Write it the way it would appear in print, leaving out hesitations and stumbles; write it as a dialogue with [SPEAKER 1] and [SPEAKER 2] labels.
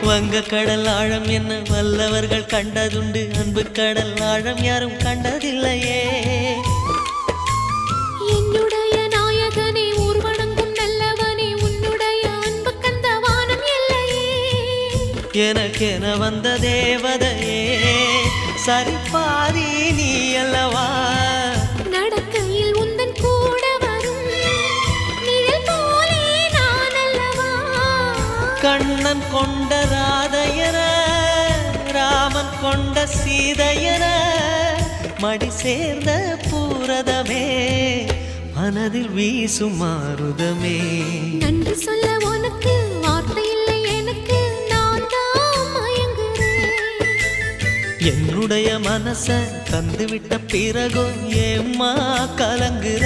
[SPEAKER 1] வங்க கடல் ஆழம் என்ன வல்லவர்கள் கண்டதுண்டு, அன்பு கடல் ஆழம் யாரும் கண்டதில்லையே.
[SPEAKER 2] என்னுடைய நாயகனே ஊர்வணங்கும் நல்லவனே, உன்னுடைய அன்பு கந்த வானம் எல்லையே.
[SPEAKER 1] எனக்கென வந்த தேவதையே சரிபாதி நீ அல்லவா.
[SPEAKER 2] நடக்கையில் உந்தன் கூட வரும் நிழல் போலே நான் அல்லவா.
[SPEAKER 1] கண்ணன் கொண்ட ராதையர ராமன் கொண்ட சீதையர மடி சேர்ந்த பூரதமே மனதில் வீசும் மாருதமே.
[SPEAKER 2] நன்றி சொல்ல உனக்கு வார்த்தை இல்லை எனக்கு, நான் தான் மயங்குறேன்.
[SPEAKER 1] என்னுடைய மனச தந்துவிட்ட பிறகும் ஏம்மா கலங்குற.